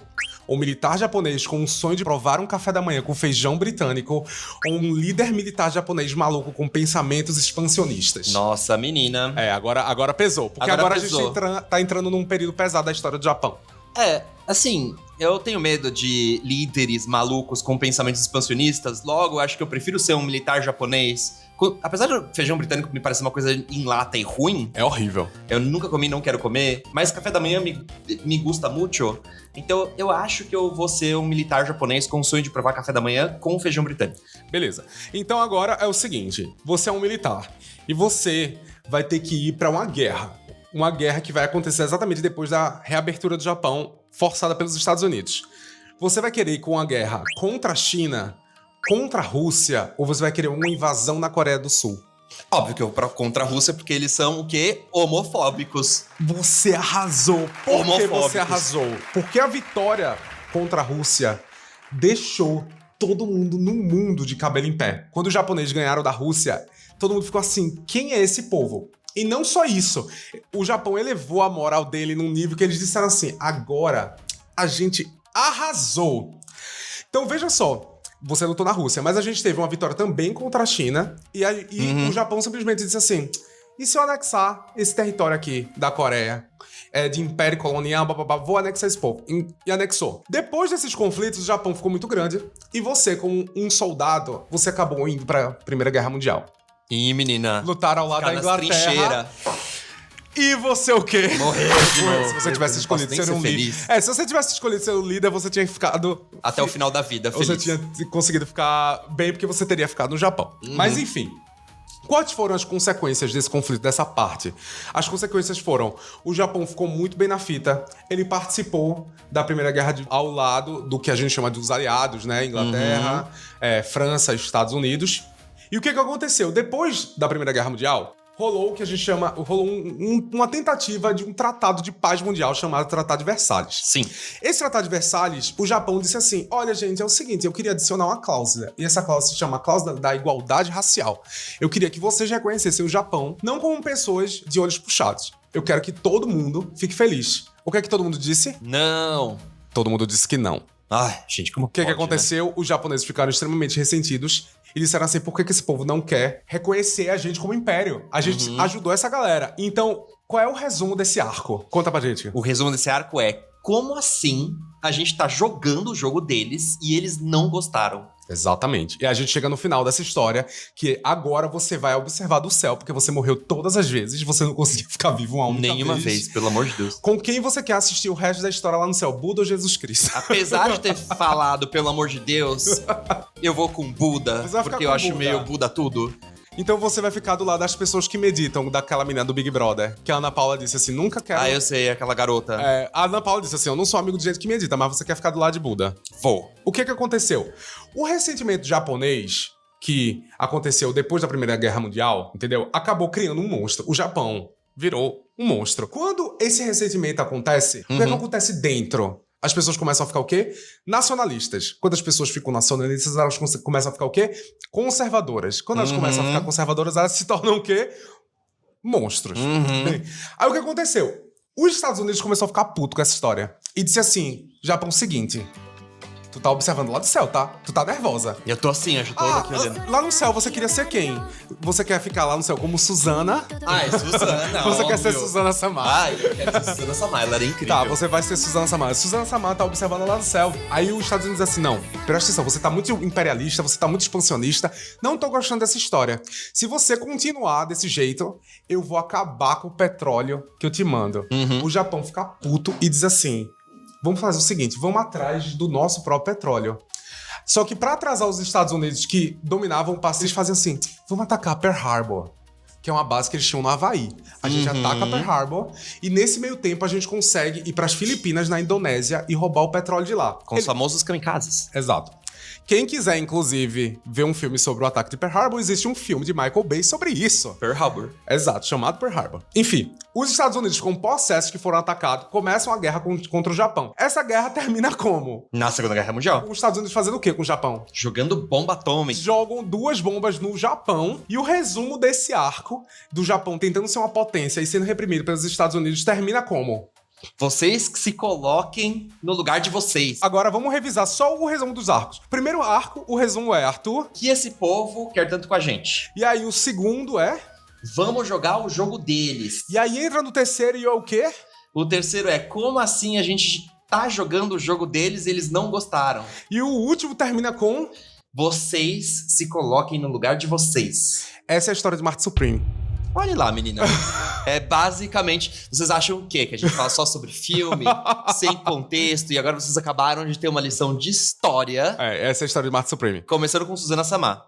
um militar japonês com um sonho de provar um café da manhã com feijão britânico, ou um líder militar japonês maluco com pensamentos expansionistas. Nossa, menina. Agora pesou. Porque agora pesou. A gente tá entrando num período pesado da história do Japão. Assim, eu tenho medo de líderes malucos com pensamentos expansionistas, logo acho que eu prefiro ser um militar japonês. Apesar do feijão britânico me parecer uma coisa em lata e ruim... É horrível. Eu nunca comi, não quero comer, mas café da manhã me gusta muito. Então eu acho que eu vou ser um militar japonês com o sonho de provar café da manhã com feijão britânico. Beleza. Então agora é o seguinte, você é um militar e você vai ter que ir pra uma guerra. Uma guerra que vai acontecer exatamente depois da reabertura do Japão, forçada pelos Estados Unidos. Você vai querer ir com uma guerra contra a China, contra a Rússia, ou você vai querer uma invasão na Coreia do Sul? Óbvio que eu vou contra a Rússia, porque eles são o quê? Homofóbicos. Você arrasou. Por que Homofóbicos. você arrasou? Porque a vitória contra a Rússia deixou todo mundo no mundo de cabelo em pé. Quando os japoneses ganharam da Rússia, todo mundo ficou assim, quem é esse povo? E não só isso, o Japão elevou a moral dele num nível que eles disseram assim, agora a gente arrasou. Então veja só, você lutou na Rússia, mas a gente teve uma vitória também contra a China, e o Japão simplesmente disse assim, e se eu anexar esse território aqui da Coreia, de império colonial, vou anexar esse povo. E anexou. Depois desses conflitos, o Japão ficou muito grande, e você, como um soldado, você acabou indo pra Primeira Guerra Mundial. Ih, menina. Lutar ao lado da Inglaterra. E você o quê? Morreu de novo. Se você tivesse escolhido ser um líder. Se você tivesse escolhido ser um líder, você tinha ficado... Até o final da vida, feliz. Você tinha conseguido ficar bem, porque você teria ficado no Japão. Mas enfim... Quais foram as consequências desse conflito, dessa parte? As consequências foram, o Japão ficou muito bem na fita, ele participou da Primeira Guerra ao lado do que a gente chama dos aliados, né? Inglaterra, França, Estados Unidos. E o que aconteceu? Depois da Primeira Guerra Mundial, rolou o que a gente chama... Rolou uma tentativa de um tratado de paz mundial chamado Tratado de Versalhes. Sim. Esse Tratado de Versalhes, o Japão disse assim, olha, gente, é o seguinte, eu queria adicionar uma cláusula. E essa cláusula se chama Cláusula da Igualdade Racial. Eu queria que vocês reconhecessem o Japão não como pessoas de olhos puxados. Eu quero que todo mundo fique feliz. O que é que todo mundo disse? Não. Todo mundo disse que não. Ai, gente, como O que aconteceu? Né? Os japoneses ficaram extremamente ressentidos e disseram assim, por que esse povo não quer reconhecer a gente como império? A gente ajudou essa galera. Então, qual é o resumo desse arco? Conta pra gente. O resumo desse arco é, como assim a gente tá jogando o jogo deles e eles não gostaram? Exatamente. E a gente chega no final dessa história, que agora você vai observar do céu, porque você morreu todas as vezes, você não conseguiu ficar vivo uma única Nenhuma vez, pelo amor de Deus. Com quem você quer assistir o resto da história lá no céu? Buda ou Jesus Cristo? Apesar de ter falado, pelo amor de Deus, eu vou com Buda, porque eu acho Buda. Meio Buda tudo. Então você vai ficar do lado das pessoas que meditam, daquela menina do Big Brother, que a Ana Paula disse assim, nunca quero... Ah, eu sei, aquela garota. A Ana Paula disse assim, eu não sou amigo de gente que medita, mas você quer ficar do lado de Buda. Vou. O que aconteceu? O ressentimento japonês, que aconteceu depois da Primeira Guerra Mundial, entendeu? Acabou criando um monstro. O Japão virou um monstro. Quando esse ressentimento acontece, o que acontece dentro? As pessoas começam a ficar o quê? Nacionalistas. Quando as pessoas ficam nacionalistas, elas começam a ficar o quê? Conservadoras. Quando elas começam a ficar conservadoras, elas se tornam o quê? Monstros. Aí o que aconteceu? Os Estados Unidos começaram a ficar puto com essa história. E disse assim, Japão, seguinte... Tu tá observando lá do céu, tá? Tu tá nervosa. Eu tô assim, eu tô aqui olhando. Lá no céu, você queria ser quem? Você quer ficar lá no céu como Suzana? Ai, Suzana, Você quer ser Suzana Samar? Ai, eu quero ser Suzana Samar, ela era incrível. Tá, você vai ser Suzana Samar. Suzana Samar tá observando lá no céu. Aí os Estados Unidos dizem assim, não, presta atenção, você tá muito imperialista, você tá muito expansionista, não tô gostando dessa história. Se você continuar desse jeito, eu vou acabar com o petróleo que eu te mando. O Japão fica puto e diz assim... Vamos fazer o seguinte, vamos atrás do nosso próprio petróleo. Só que para atrasar os Estados Unidos que dominavam o Pacífico, faziam assim, vamos atacar Pearl Harbor, que é uma base que eles tinham no Havaí. A gente ataca Pearl Harbor e nesse meio tempo a gente consegue ir para as Filipinas, na Indonésia, e roubar o petróleo de lá. Com os famosos kamikazes. Exato. Quem quiser, inclusive, ver um filme sobre o ataque de Pearl Harbor, existe um filme de Michael Bay sobre isso. Pearl Harbor. Exato, chamado Pearl Harbor. Enfim, os Estados Unidos, com possessos que foram atacados, começam a guerra contra o Japão. Essa guerra termina como? Na Segunda Guerra Mundial. Os Estados Unidos fazendo o quê com o Japão? Jogando bomba atômica. Jogam 2 bombas no Japão. E o resumo desse arco do Japão tentando ser uma potência e sendo reprimido pelos Estados Unidos termina como? Vocês que se coloquem no lugar de vocês. Agora vamos revisar só o resumo dos arcos. Primeiro arco, o resumo é, Arthur... Que esse povo quer tanto com a gente. E aí o segundo é... Vamos jogar o jogo deles. E aí entra no terceiro e é o quê? O terceiro é, como assim a gente tá jogando o jogo deles e eles não gostaram? E o último termina com... Vocês se coloquem no lugar de vocês. Essa é a história de Marte Supreme. Olha lá, menina. É basicamente... Vocês acham o quê? Que a gente fala só sobre filme, sem contexto, e agora vocês acabaram de ter uma lição de história. Essa é a história de Marte Supreme. Começando com Suzana Samar.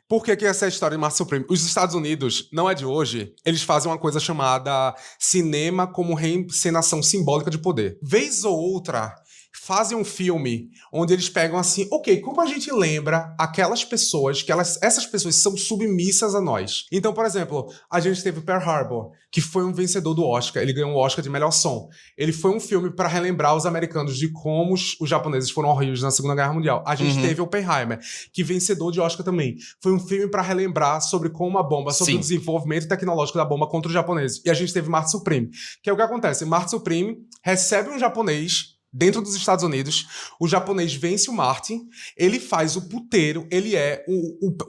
Por que essa é a história de Marte Supreme? Os Estados Unidos, não é de hoje, eles fazem uma coisa chamada cinema como reencenação simbólica de poder. Vez ou outra, fazem um filme onde eles pegam assim, ok, como a gente lembra aquelas pessoas que essas pessoas são submissas a nós. Então, por exemplo, a gente teve Pearl Harbor, que foi um vencedor do Oscar, ele ganhou um Oscar de melhor som. Ele foi um filme para relembrar os americanos de como os japoneses foram horríveis na Segunda Guerra Mundial. A gente teve Oppenheimer, que vencedor de Oscar também. Foi um filme para relembrar sobre como a bomba, sobre o desenvolvimento tecnológico da bomba contra os japoneses. E a gente teve Marty Supreme, que é o que acontece. Marty Supreme recebe um japonês dentro dos Estados Unidos, o japonês vence o Martin, ele faz o puteiro, ele é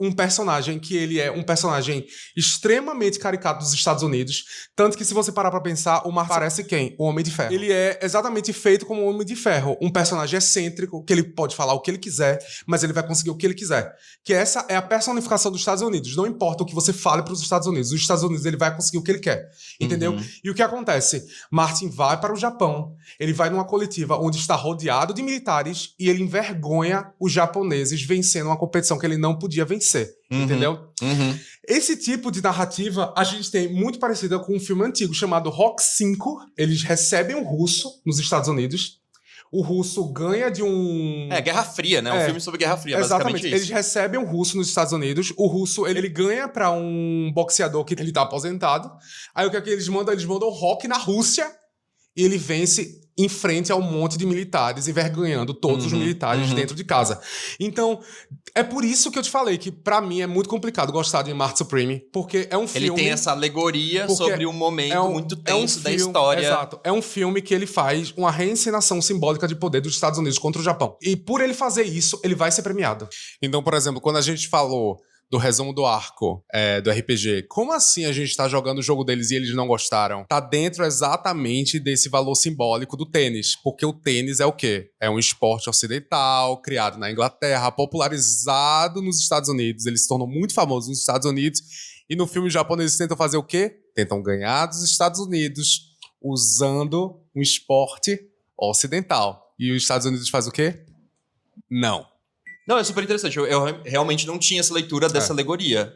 um personagem que ele é um personagem extremamente caricato dos Estados Unidos, tanto que se você parar pra pensar, o Martin parece quem? O Homem de Ferro. Ele é exatamente feito como o Homem de Ferro, um personagem excêntrico, que ele pode falar o que ele quiser, mas ele vai conseguir o que ele quiser. Que essa é a personificação dos Estados Unidos, não importa o que você fale pros Estados Unidos, os Estados Unidos ele vai conseguir o que ele quer, entendeu? E o que acontece? Martin vai para o Japão, ele vai numa coletiva onde está rodeado de militares e ele envergonha os japoneses vencendo uma competição que ele não podia vencer, entendeu? Esse tipo de narrativa a gente tem muito parecida com um filme antigo chamado Rock 5. Eles recebem um russo nos Estados Unidos. O russo ganha de um... Guerra Fria, né? Um filme sobre Guerra Fria, exatamente. Basicamente isso. Eles recebem um russo nos Estados Unidos. O russo, ele ganha pra um boxeador que ele tá aposentado. Aí o que é que eles mandam? Eles mandam Rock na Rússia e ele vence em frente a um monte de militares, envergonhando todos os militares dentro de casa. Então, é por isso que eu te falei que, pra mim, é muito complicado gostar de Marty Supreme, porque é um filme... Ele tem essa alegoria sobre um momento muito tenso da história. Exato. É um filme que ele faz uma reencenação simbólica de poder dos Estados Unidos contra o Japão. E por ele fazer isso, ele vai ser premiado. Então, por exemplo, quando a gente falou do resumo do arco do RPG. Como assim a gente tá jogando o jogo deles e eles não gostaram? Tá dentro exatamente desse valor simbólico do tênis. Porque o tênis é o quê? É um esporte ocidental, criado na Inglaterra, popularizado nos Estados Unidos. Ele se tornou muito famoso nos Estados Unidos. E no filme japonês eles tentam fazer o quê? Tentam ganhar dos Estados Unidos usando um esporte ocidental. E os Estados Unidos faz o quê? Não. Não, é super interessante. Eu realmente não tinha essa leitura dessa alegoria.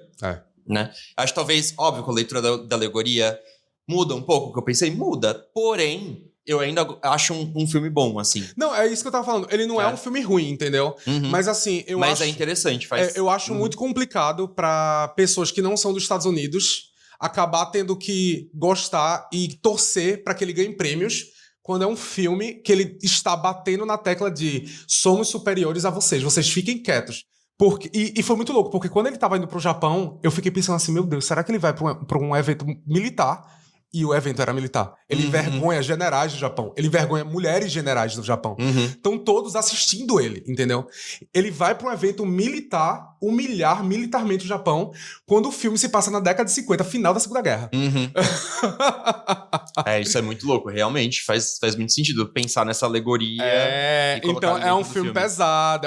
Né? Acho que talvez, óbvio, que a leitura da alegoria muda um pouco o que eu pensei. Muda. Porém, eu ainda acho um filme bom, assim. Não, é isso que eu tava falando. Ele não é um filme ruim, entendeu? Mas assim, eu acho... Mas é interessante. eu acho muito complicado pra pessoas que não são dos Estados Unidos acabar tendo que gostar e torcer pra que ele ganhe prêmios, quando é um filme que ele está batendo na tecla de somos superiores a vocês fiquem quietos. E foi muito louco, porque quando ele estava indo pro Japão, eu fiquei pensando assim, meu Deus, será que ele vai pra um evento militar? E o evento era militar. Ele envergonha generais do Japão. Ele envergonha mulheres generais do Japão. Estão todos assistindo ele, entendeu? Ele vai para um evento militar, humilhar militarmente o Japão, quando o filme se passa na década de 50, final da Segunda Guerra. Isso é muito louco. Realmente, faz muito sentido pensar nessa alegoria. Então é um filme pesado,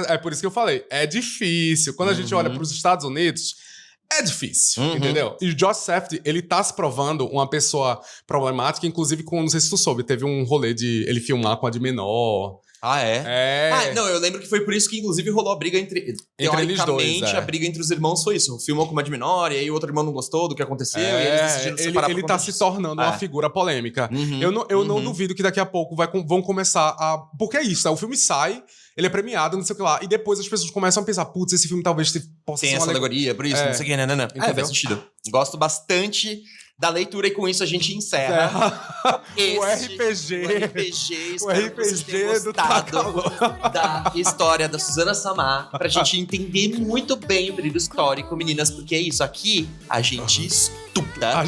é por isso que eu falei, é difícil. Quando a gente olha para os Estados Unidos... é difícil, entendeu? E o Josh Safdie, ele tá se provando uma pessoa problemática, inclusive com, não sei se tu soube, teve um rolê de ele filmar com a de menor. Ah, é? Não, eu lembro que foi por isso que, inclusive, rolou a briga entre eles dois. A briga entre os irmãos foi isso. Filmou com uma de menor, e aí o outro irmão não gostou do que aconteceu, e eles decidiram separar. Ele tá se tornando uma figura polêmica. Eu não duvido que daqui a pouco vão começar a... Porque é isso, o filme sai, ele é premiado, não sei o que lá, e depois as pessoas começam a pensar, putz, esse filme talvez possa ser tem essa alegoria, por isso, não sei o que, não. Faz sentido. Gosto bastante da leitura e com isso a gente encerra o RPG. O RPG do Takalor. Da história da Susana Samar, pra gente entender muito bem o período histórico, meninas, porque é isso, aqui a gente estuda.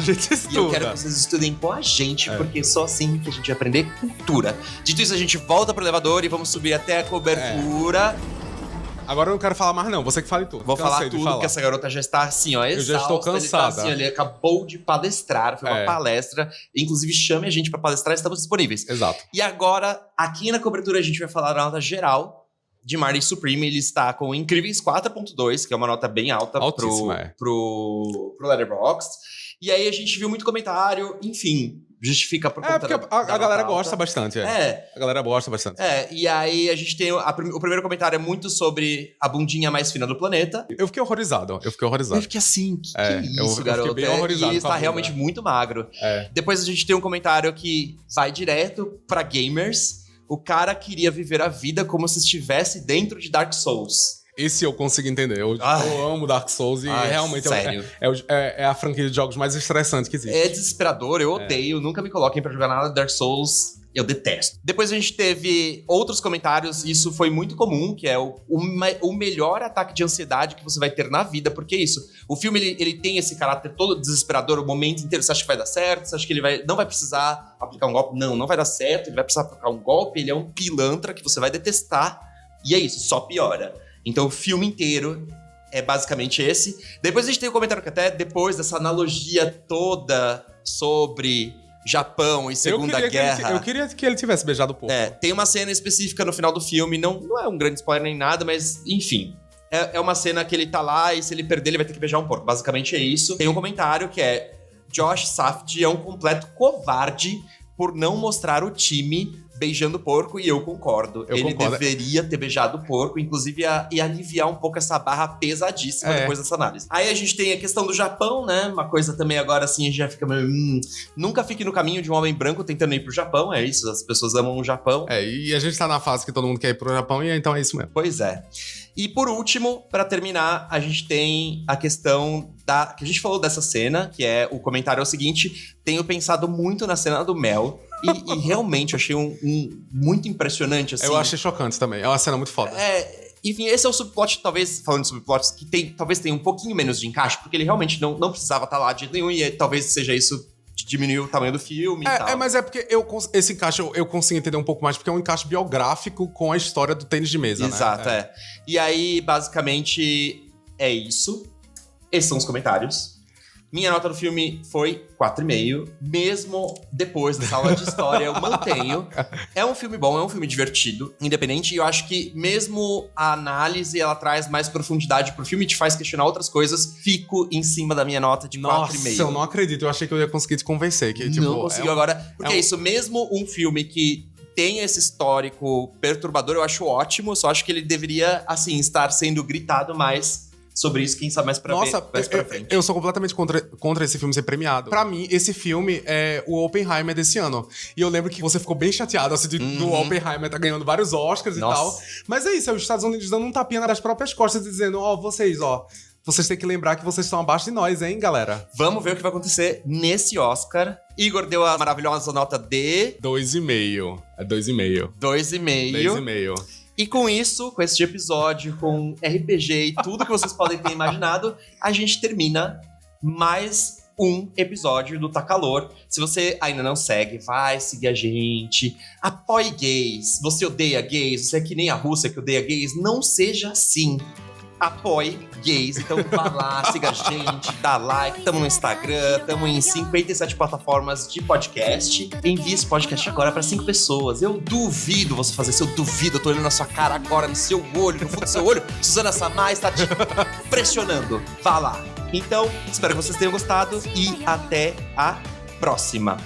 E eu quero que vocês estudem com a gente, porque só assim que a gente vai aprender cultura. Dito isso, a gente volta pro elevador e vamos subir até a cobertura. Agora eu não quero falar mais não, você que fale tudo. Vou falar tudo, porque essa garota já está assim, ó, exausta. Eu já estou cansada. Tá assim, ele acabou de palestrar, foi uma palestra. Inclusive, chame a gente para palestrar, estamos disponíveis. Exato. E agora, aqui na cobertura, a gente vai falar da nota geral de Marty Supreme. Ele está com incríveis 4.2, que é uma nota bem alta pro Letterboxd. E aí a gente viu muito comentário, enfim... justifica por conta porque a galera gosta bastante. A galera gosta bastante. E aí a gente tem... o primeiro comentário é muito sobre a bundinha mais fina do planeta. Eu fiquei horrorizado. Eu fiquei assim, que é isso, garoto? Eu fiquei bem horrorizado. E ele está realmente muito magro. Depois a gente tem um comentário que vai direto pra gamers. O cara queria viver a vida como se estivesse dentro de Dark Souls. Esse eu consigo entender. Eu amo Dark Souls e realmente sério? É a franquia de jogos mais estressantes que existe. É desesperador, eu odeio. Nunca me coloquem pra jogar nada de Dark Souls. Eu detesto. Depois a gente teve outros comentários, isso foi muito comum, que é o melhor ataque de ansiedade que você vai ter na vida, porque é isso. O filme, ele tem esse caráter todo desesperador o momento inteiro. Você acha que vai dar certo? Você acha que ele não vai precisar aplicar um golpe? Não vai dar certo. Ele vai precisar aplicar um golpe. Ele é um pilantra que você vai detestar. E é isso, só piora. Então o filme inteiro é basicamente esse. Depois a gente tem um comentário que até depois dessa analogia toda sobre Japão e Segunda Guerra. Eu queria que ele tivesse beijado o porco. Tem uma cena específica no final do filme, não é um grande spoiler nem nada, mas enfim. É uma cena que ele tá lá e se ele perder ele vai ter que beijar um porco. Basicamente é isso. Tem um comentário que é: Josh Safdie é um completo covarde por não mostrar o time beijando o porco, e eu concordo. Ele deveria ter beijado o porco, inclusive e aliviar um pouco essa barra pesadíssima depois dessa análise. Aí a gente tem a questão do Japão, né? Uma coisa também agora assim, a gente já fica meio... Nunca fique no caminho de um homem branco tentando ir pro Japão, é isso, as pessoas amam o Japão. E a gente tá na fase que todo mundo quer ir pro Japão, e então é isso mesmo. Pois é. E por último, pra terminar, a gente tem a questão que a gente falou dessa cena, que é o comentário é o seguinte: tenho pensado muito na cena do Mel, e realmente eu achei muito impressionante, assim. Eu achei chocante também, é uma cena muito foda. Enfim, esse é o subplot, talvez, falando de subplots, que talvez tenha um pouquinho menos de encaixe, porque ele realmente não precisava estar lá de jeito nenhum, e talvez seja isso de diminuir o tamanho do filme e tal. Mas é porque esse encaixe eu consigo entender um pouco mais, porque é um encaixe biográfico com a história do tênis de mesa, Exato, né? E aí, basicamente, é isso. Esses são os comentários. Minha nota do filme foi 4,5. Mesmo depois dessa aula de história, eu mantenho. É um filme bom, é um filme divertido, independente. E eu acho que mesmo a análise, ela traz mais profundidade pro filme, te faz questionar outras coisas. Fico em cima da minha nota de 4,5. Nossa, eu não acredito. Eu achei que eu ia conseguir te convencer. Que, não conseguiu agora. Porque é isso, mesmo um filme que tem esse histórico perturbador, eu acho ótimo. Só acho que ele deveria, assim, estar sendo gritado mais sobre isso, quem sabe mais pra frente. Eu sou completamente contra esse filme ser premiado. Pra mim, esse filme é o Oppenheimer desse ano. E eu lembro que você ficou bem chateado, assim, do Oppenheimer tá ganhando vários Oscars e tal. Mas é isso, é os Estados Unidos dando um tapinha nas próprias costas e dizendo, vocês têm que lembrar que vocês estão abaixo de nós, hein, galera? Vamos ver o que vai acontecer nesse Oscar. Igor deu a maravilhosa nota de... 2,5. É 2,5. 2,5. E com isso, com este episódio, com RPG e tudo que vocês podem ter imaginado, a gente termina mais um episódio do Tá Calor. Se você ainda não segue, vai seguir a gente. Apoie gays. Você odeia gays? Você é que nem a Rússia que odeia gays? Não seja assim. Apoie gays. Então vá lá, siga a gente, dá like. Tamo no Instagram, tamo em 57 plataformas de podcast. Envie esse podcast agora pra 5 pessoas. Eu duvido você fazer isso, eu duvido. Eu tô olhando na sua cara agora, no seu olho, no fundo do seu olho. Suzana Samar está te pressionando. Vá lá. Então, espero que vocês tenham gostado e até a próxima.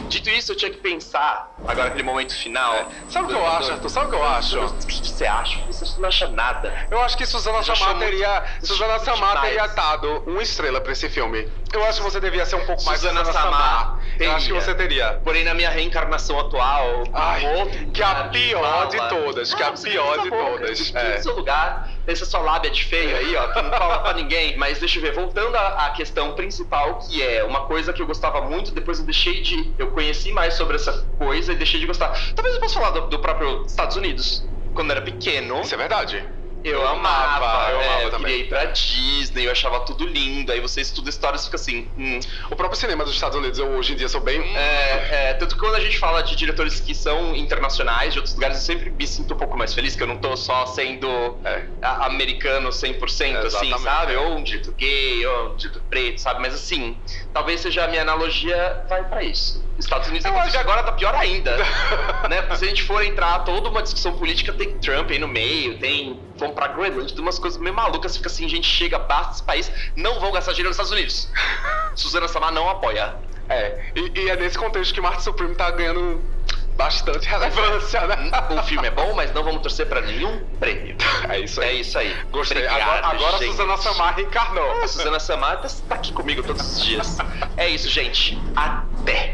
Dito isso, eu tinha que pensar, agora naquele momento final... Sabe o que eu acho, Arthur? Sabe o que eu acho? O que você acha? Você não acha nada. Eu acho que Suzana Samar teria dado 1 estrela pra esse filme. Eu acho que você devia ser um pouco mais Suzana Samar. Eu acho que você teria. Porém, na minha reencarnação atual... que é a pior de todas. Que é a pior de todas. No seu lugar, essa sua lábia de feio aí, ó, que não fala pra ninguém. Mas deixa eu ver, voltando à questão principal, que é uma coisa que eu gostava muito, depois eu deixei de... Eu conheci mais sobre essa coisa e deixei de gostar. Talvez eu possa falar do próprio Estados Unidos. Quando eu era pequeno... Isso é verdade. Eu amava também. Eu queria ir pra Disney, eu achava tudo lindo. Aí você estuda histórias e fica assim... O próprio cinema dos Estados Unidos, eu hoje em dia sou bem... Tanto que quando a gente fala de diretores que são internacionais, de outros lugares, eu sempre me sinto um pouco mais feliz, que eu não tô só sendo americano 100%, assim, sabe? Ou um diretor gay, ou um diretor preto, sabe? Mas assim, talvez seja a minha analogia vai pra isso. Estados Unidos, inclusive, agora tá pior ainda, né? Porque se a gente for entrar toda uma discussão política, tem Trump aí no meio, vão pra Groenlândia, tem umas coisas meio malucas, fica assim, gente chega, basta esse país, não vão gastar dinheiro nos Estados Unidos. Suzana Samar não apoia. E é nesse contexto que Martin Supreme tá ganhando bastante relevância, né? O filme é bom, mas não vamos torcer pra nenhum prêmio. É isso aí. É isso aí. Gostei. Obrigado, Agora a gente. Susana Samar reencarnou. A Susana Samar tá aqui comigo todos os dias. É isso, gente. Até!